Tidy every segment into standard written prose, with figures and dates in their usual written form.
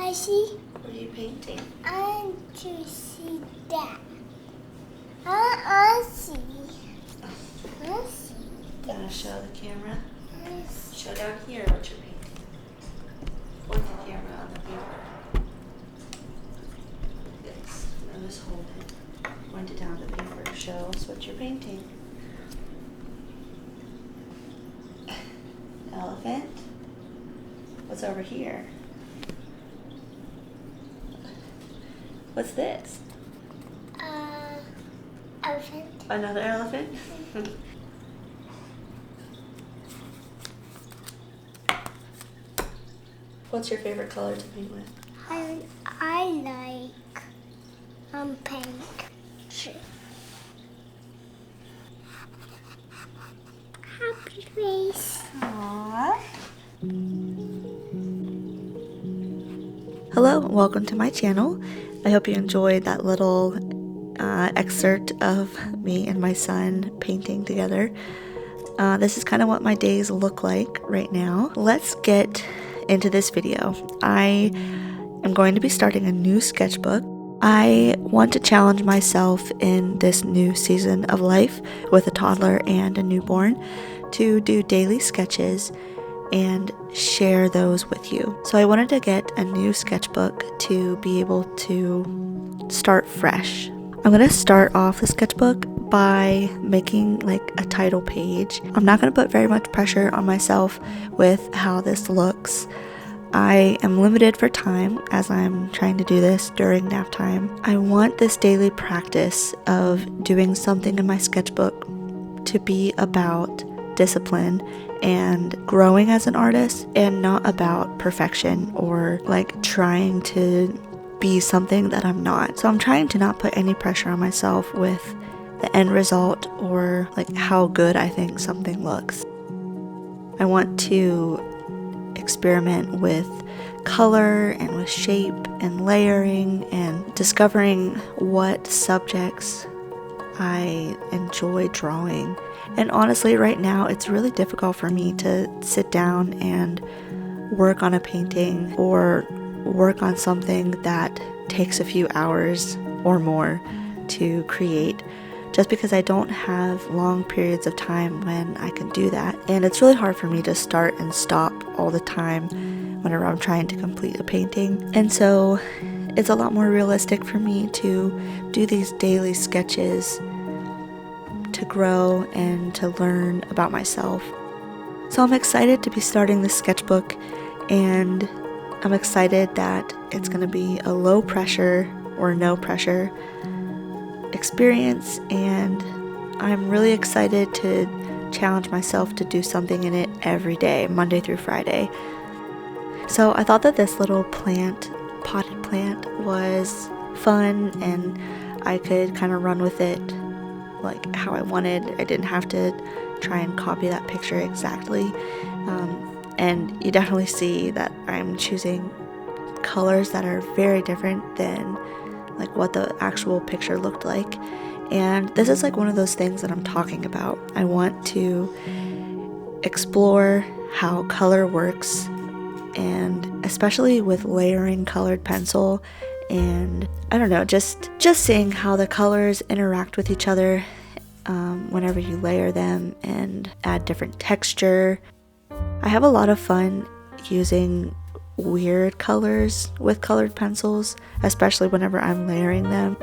I see. What are you painting? I want to see that. I see. I see. You want to show the camera? I see. Show down here what you're painting. Point the camera on the paper. Yes. Now just hold it. Point it down the paper. Show us what you're painting. Elephant. What's over here? What's this? Elephant. Another elephant? What's your favorite color to paint with? I like pink. Happy face. Aww. Hello, and welcome to my channel. I hope you enjoyed that little excerpt of me and my son painting together. This is kind of what my days look like right now. Let's get into this video. I am going to be starting a new sketchbook. I want to challenge myself in this new season of life with a toddler and a newborn to do daily sketches and share those with you. So I wanted to get a new sketchbook to be able to start fresh. I'm going to start off the sketchbook by making like a title page. I'm not going to put very much pressure on myself with how this looks. I am limited for time as I'm trying to do this during nap time. I want this daily practice of doing something in my sketchbook to be about discipline and growing as an artist, and not about perfection or like trying to be something that I'm not. So I'm trying to not put any pressure on myself with the end result or like how good I think something looks. I want to experiment with color and with shape and layering and discovering what subjects I enjoy drawing. And honestly, right now it's really difficult for me to sit down and work on a painting or work on something that takes a few hours or more to create, just because I don't have long periods of time when I can do that. And it's really hard for me to start and stop all the time whenever I'm trying to complete a painting. And so it's a lot more realistic for me to do these daily sketches to grow and to learn about myself. So I'm excited to be starting this sketchbook, and I'm excited that it's going to be a low pressure or no pressure experience, and I'm really excited to challenge myself to do something in it every day, Monday through Friday. So I thought that this little potted plant was fun, and I could kind of run with it like how I wanted. I didn't have to try and copy that picture exactly. And you definitely see that I'm choosing colors that are very different than like what the actual picture looked like. And this is like one of those things that I'm talking about. I want to explore how color works, and especially with layering colored pencil, and I don't know, just seeing how the colors interact with each other whenever you layer them and add different texture. I have a lot of fun using weird colors with colored pencils, especially whenever I'm layering them.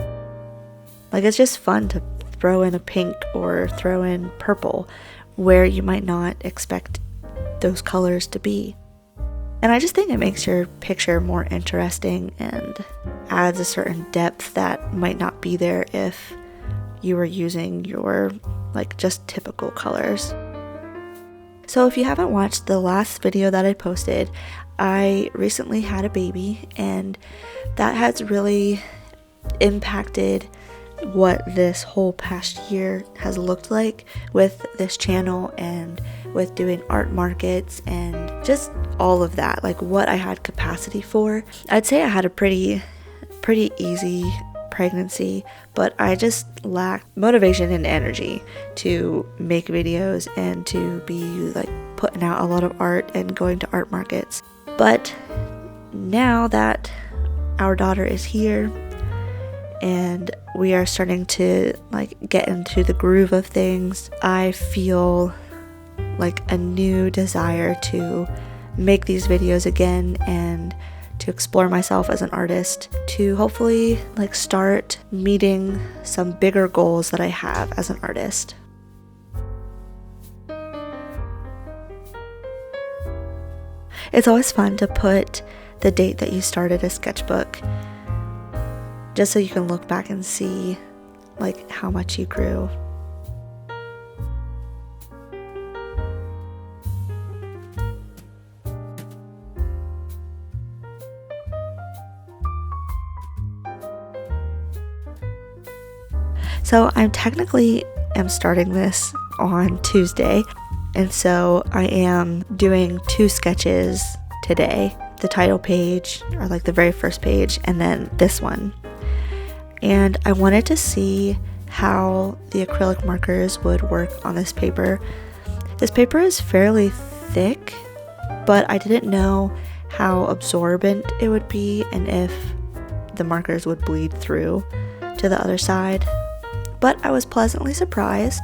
Like, it's just fun to throw in a pink or throw in purple where you might not expect those colors to be. And I just think it makes your picture more interesting and adds a certain depth that might not be there if you were using your like just typical colors. So if you haven't watched the last video that I posted, I recently had a baby, and that has really impacted what this whole past year has looked like with this channel and with doing art markets and just all of that, like what I had capacity for. I'd say I had a pretty easy pregnancy, but I just lacked motivation and energy to make videos and to be like putting out a lot of art and going to art markets. But now that our daughter is here and we are starting to like get into the groove of things, I feel like a new desire to make these videos again and to explore myself as an artist, to hopefully like start meeting some bigger goals that I have as an artist. It's always fun to put the date that you started a sketchbook, just so you can look back and see like how much you grew. So I'm technically starting this on Tuesday, and so I am doing 2 sketches today. The title page, or like the very first page, and then this one. And I wanted to see how the acrylic markers would work on this paper. This paper is fairly thick, but I didn't know how absorbent it would be and if the markers would bleed through to the other side. But I was pleasantly surprised,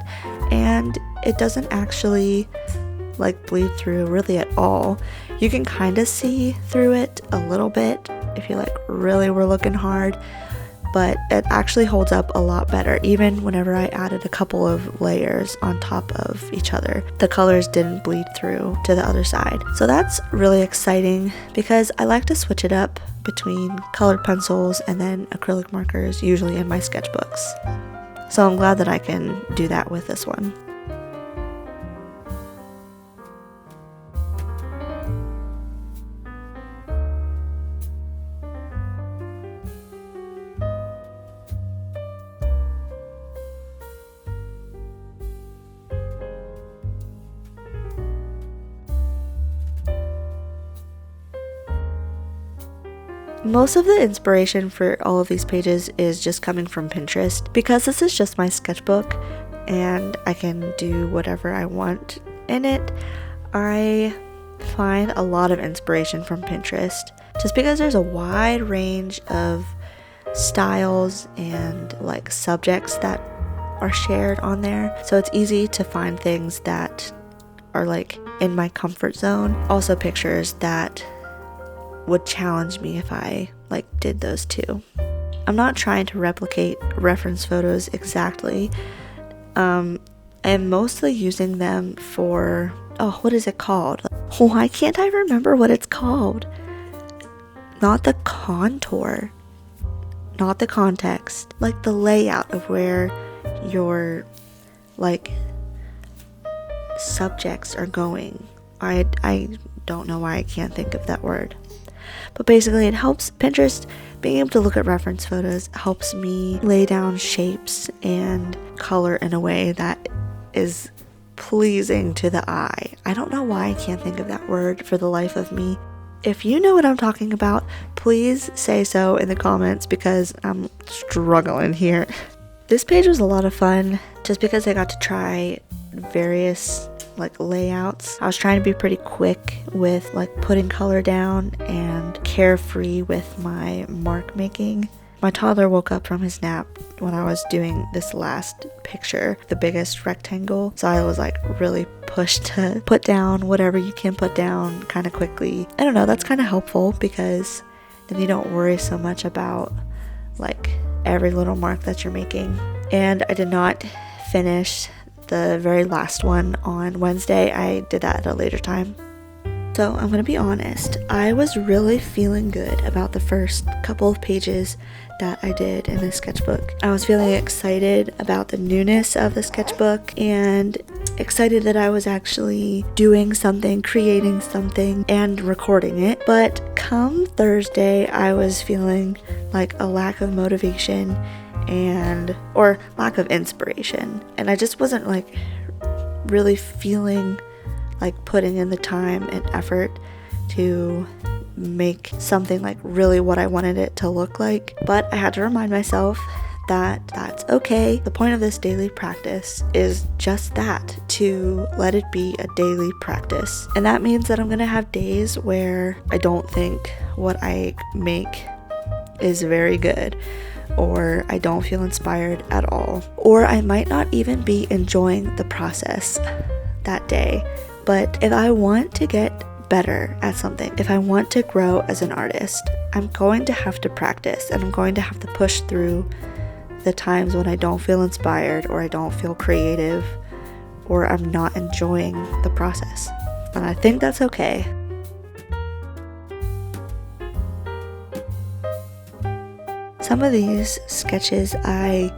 and it doesn't actually like bleed through really at all. You can kind of see through it a little bit if you like really were looking hard, but it actually holds up a lot better. Even whenever I added a couple of layers on top of each other, the colors didn't bleed through to the other side. So that's really exciting because I like to switch it up between colored pencils and then acrylic markers, usually in my sketchbooks. So I'm glad that I can do that with this one. Most of the inspiration for all of these pages is just coming from Pinterest, because this is just my sketchbook and I can do whatever I want in it. I find a lot of inspiration from Pinterest just because there's a wide range of styles and like subjects that are shared on there, so it's easy to find things that are like in my comfort zone. Also pictures that would challenge me if I like did those too. I'm not trying to replicate reference photos exactly. I'm mostly using them for, what is it called? Why can't I remember what it's called? Not the contour, not the context, like the layout of where your like subjects are going. I don't know why I can't think of that word. But basically it helps Pinterest, being able to look at reference photos helps me lay down shapes and color in a way that is pleasing to the eye. I don't know why I can't think of that word for the life of me. If you know what I'm talking about, please say so in the comments because I'm struggling here. This page was a lot of fun just because I got to try various like layouts. I was trying to be pretty quick with like putting color down and carefree with my mark making. My toddler woke up from his nap when I was doing this last picture, the biggest rectangle, so I was like really pushed to put down whatever you can put down kind of quickly. I don't know, that's kind of helpful because then you don't worry so much about like every little mark that you're making. And I did not finish the very last one on Wednesday. I did that at a later time. So I'm gonna be honest, I was really feeling good about the first couple of pages that I did in this sketchbook. I was feeling excited about the newness of the sketchbook and excited that I was actually doing something, creating something, and recording it. But come Thursday, I was feeling like a lack of motivation or lack of inspiration, and I just wasn't like really feeling like putting in the time and effort to make something like really what I wanted it to look like. But I had to remind myself that's okay. The point of this daily practice is just that, to let it be a daily practice. And that means that I'm gonna have days where I don't think what I make is very good, or I don't feel inspired at all, or I might not even be enjoying the process that day. But if I want to get better at something, if I want to grow as an artist, I'm going to have to practice, and I'm going to have to push through the times when I don't feel inspired, or I don't feel creative, or I'm not enjoying the process. And I think that's okay. Some of these sketches I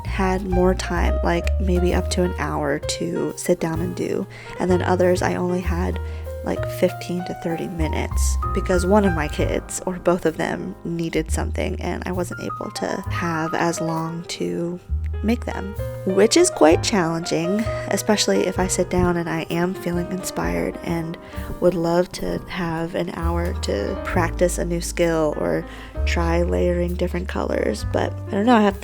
had more time, like maybe up to an hour to sit down and do, and then others I only had like 15 to 30 minutes because one of my kids, or both of them, needed something and I wasn't able to have as long to make them, which is quite challenging, especially if I sit down and I am feeling inspired and would love to have an hour to practice a new skill or try layering different colors. But I don't know, I have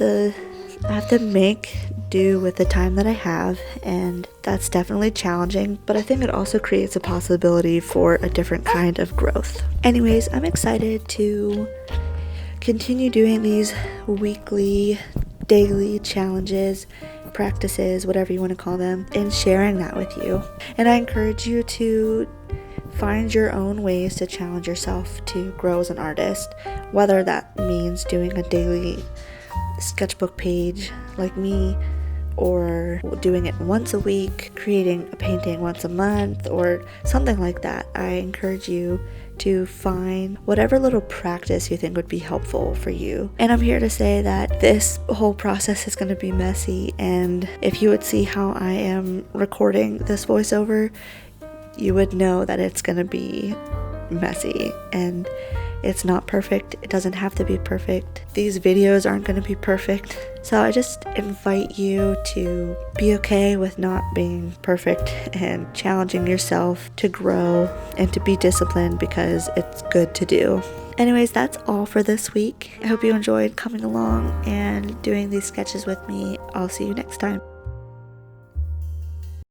to make do with the time that I have, and that's definitely challenging, but I think it also creates a possibility for a different kind of growth. Anyways, I'm excited to continue doing these weekly, daily challenges, practices, whatever you want to call them, and sharing that with you. And I encourage you to find your own ways to challenge yourself to grow as an artist, whether that means doing a daily sketchbook page like me, or doing it once a week, creating a painting once a month, or something like that. I encourage you to find whatever little practice you think would be helpful for you. And I'm here to say that this whole process is going to be messy, and if you would see how I am recording this voiceover, you would know that it's going to be messy, and it's not perfect. It doesn't have to be perfect. These videos aren't going to be perfect. So I just invite you to be okay with not being perfect and challenging yourself to grow and to be disciplined, because it's good to do. Anyways, that's all for this week. I hope you enjoyed coming along and doing these sketches with me. I'll see you next time.